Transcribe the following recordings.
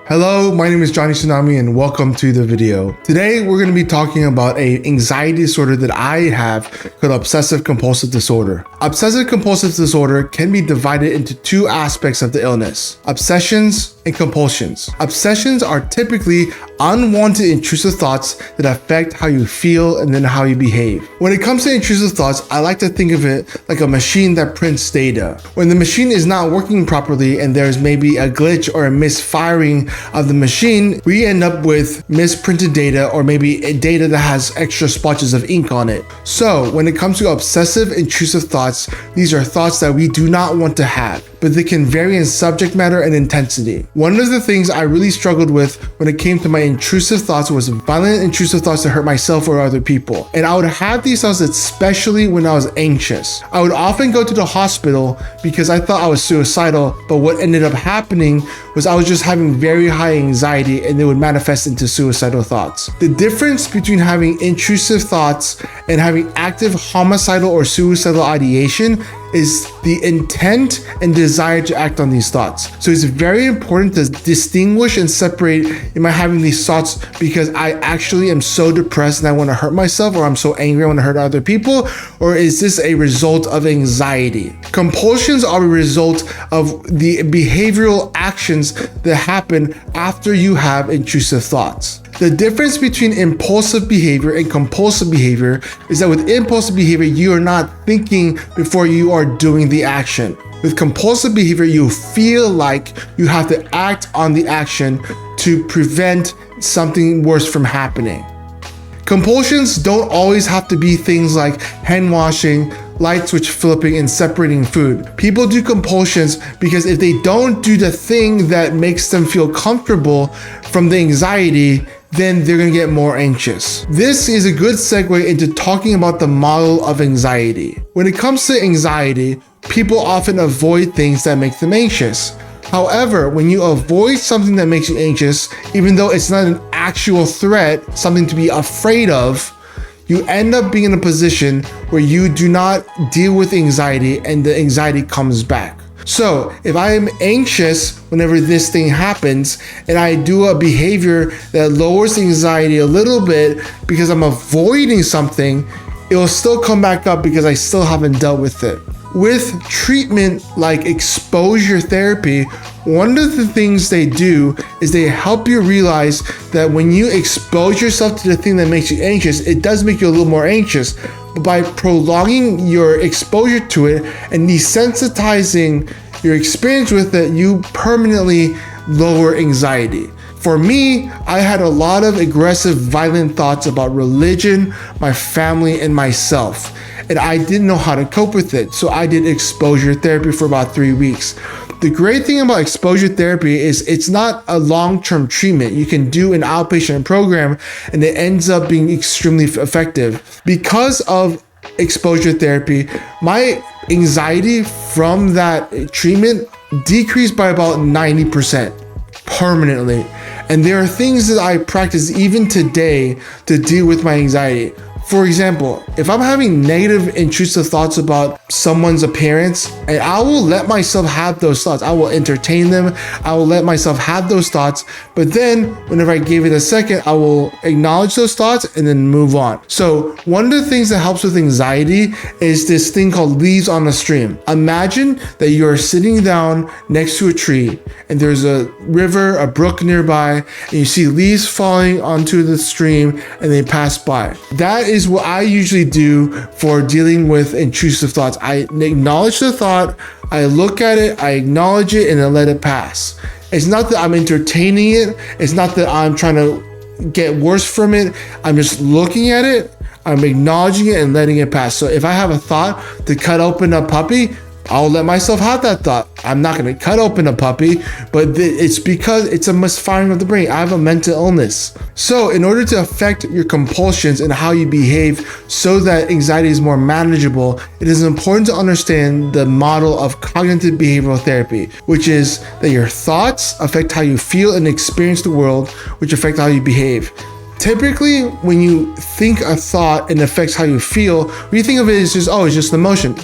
Hello, my name is Johnny Tsunami and welcome to the video. Today we're going to be talking about an anxiety disorder that I have called obsessive compulsive disorder. Obsessive compulsive disorder can be divided into two aspects of the illness: obsessions and compulsions. Obsessions are typically unwanted intrusive thoughts that affect how you feel and then how you behave. When it comes to intrusive thoughts, I like to think of it like a machine that prints data. When the machine is not working properly and there's maybe a glitch or a misfiring of the machine, we end up with misprinted data or maybe a data that has extra splotches of ink on it. So when it comes to obsessive intrusive thoughts, these are thoughts that we do not want to have, but they can vary in subject matter and intensity. One of the things I really struggled with when it came to my intrusive thoughts was violent intrusive thoughts to hurt myself or other people. And I would have these thoughts especially when I was anxious. I would often go to the hospital because I thought I was suicidal, but what ended up happening was I was just having very high anxiety and they would manifest into suicidal thoughts. The difference between having intrusive thoughts and having active homicidal or suicidal ideation is the intent and desire to act on these thoughts. So it's very important to distinguish and separate, am I having these thoughts because I actually am so depressed and I want to hurt myself, or I'm so angry I want to hurt other people, or is this a result of anxiety? Compulsions are a result of the behavioral actions that happen after you have intrusive thoughts. The difference between impulsive behavior and compulsive behavior is that with impulsive behavior, you are not thinking before you are doing the action. With compulsive behavior, you feel like you have to act on the action to prevent something worse from happening. Compulsions don't always have to be things like hand washing, light switch flipping, and separating food. People do compulsions because if they don't do the thing that makes them feel comfortable from the anxiety, then they're gonna get more anxious. This is a good segue into talking about the model of anxiety. When it comes to anxiety, people often avoid things that make them anxious. However, when you avoid something that makes you anxious, even though it's not an actual threat, something to be afraid of, you end up being in a position where you do not deal with anxiety and the anxiety comes back. So if I am anxious whenever this thing happens and I do a behavior that lowers anxiety a little bit because I'm avoiding something, it will still come back up because I still haven't dealt with it. With treatment like exposure therapy, one of the things they do is they help you realize that when you expose yourself to the thing that makes you anxious, it does make you a little more anxious. But by prolonging your exposure to it and desensitizing your experience with it, you permanently lower anxiety. For me, I had a lot of aggressive, violent thoughts about religion, my family, and myself. And I didn't know how to cope with it. So I did exposure therapy for about 3 weeks. The great thing about exposure therapy is it's not a long-term treatment. You can do an outpatient program and it ends up being extremely effective. Because of exposure therapy, my anxiety from that treatment decreased by about 90% permanently. And there are things that I practice even today to deal with my anxiety. For example, if I'm having negative intrusive thoughts about someone's appearance, and I will let myself have those thoughts. I will entertain them. I will let myself have those thoughts. But then whenever I give it a second, I will acknowledge those thoughts and then move on. So one of the things that helps with anxiety is this thing called leaves on a stream. Imagine that you're sitting down next to a tree and there's a river, a brook nearby, and you see leaves falling onto the stream and they pass by. That is what I usually do for dealing with intrusive thoughts. I acknowledge the thought, I look at it, I acknowledge it, and then let it pass. It's not that I'm entertaining it. It's not that I'm trying to get worse from it. I'm just looking at it, I'm acknowledging it and letting it pass. So if I have a thought to cut open a puppy, I'll let myself have that thought. I'm not going to cut open a puppy, but it's because it's a misfiring of the brain. I have a mental illness. So in order to affect your compulsions and how you behave so that anxiety is more manageable, it is important to understand the model of cognitive behavioral therapy, which is that your thoughts affect how you feel and experience the world, which affect how you behave. Typically, when you think a thought and affects how you feel, we think of it as just, it's just emotion.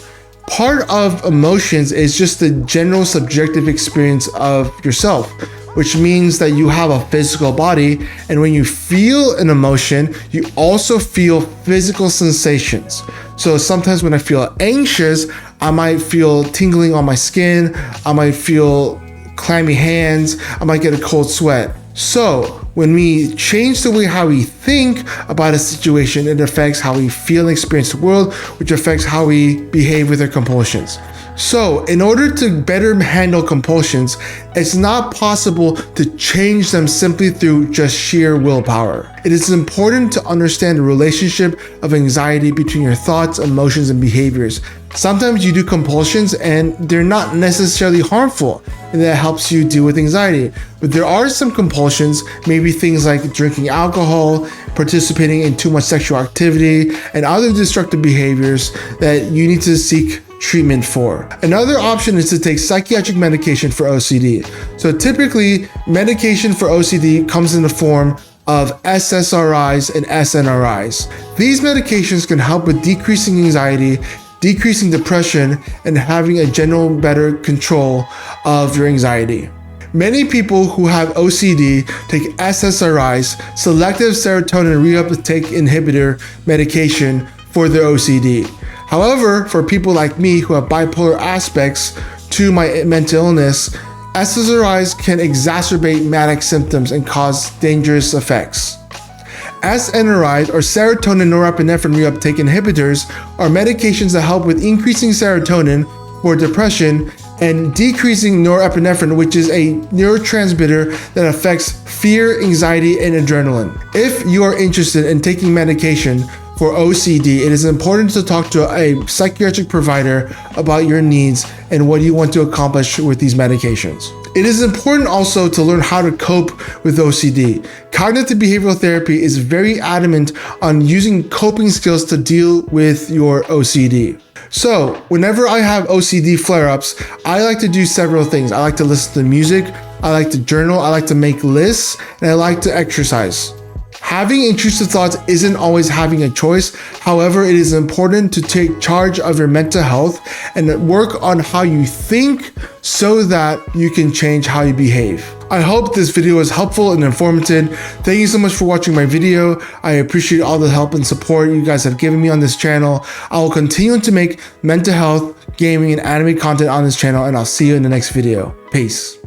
Part of emotions is just the general subjective experience of yourself. which means that you have a physical body, and when you feel an emotion, you also feel physical sensations. So sometimes when I feel anxious, I might feel tingling on my skin, I might feel clammy hands, I might get a cold sweat. So when we change the way how we think about a situation, it affects how we feel and experience the world, which affects how we behave with our compulsions. So in order to better handle compulsions, it's not possible to change them simply through just sheer willpower. It is important to understand the relationship of anxiety between your thoughts, emotions, and behaviors. Sometimes you do compulsions and they're not necessarily harmful, and that helps you deal with anxiety. But there are some compulsions, maybe things like drinking alcohol, participating in too much sexual activity, and other destructive behaviors that you need to seek treatment for. Another option is to take psychiatric medication for OCD. So typically, medication for OCD comes in the form of SSRIs and SNRIs. These medications can help with decreasing anxiety, decreasing depression, and having a general better control of your anxiety. Many people who have OCD take SSRIs, selective serotonin reuptake inhibitor medication for their OCD. However, for people like me who have bipolar aspects to my mental illness, SSRIs can exacerbate manic symptoms and cause dangerous effects. SNRIs, or serotonin norepinephrine reuptake inhibitors, are medications that help with increasing serotonin for depression and decreasing norepinephrine, which is a neurotransmitter that affects fear, anxiety, and adrenaline. If you are interested in taking medication for OCD, it is important to talk to a psychiatric provider about your needs and what you want to accomplish with these medications. It is important also to learn how to cope with OCD. Cognitive behavioral therapy is very adamant on using coping skills to deal with your OCD. So, whenever I have OCD flare-ups, I like to do several things. I like to listen to music, I like to journal, I like to make lists, and I like to exercise. Having intrusive thoughts isn't always having a choice. However, it is important to take charge of your mental health and work on how you think so that you can change how you behave. I hope this video was helpful and informative. Thank you so much for watching my video. I appreciate all the help and support you guys have given me on this channel. I will continue to make mental health, gaming, and anime content on this channel, and I'll see you in the next video. Peace.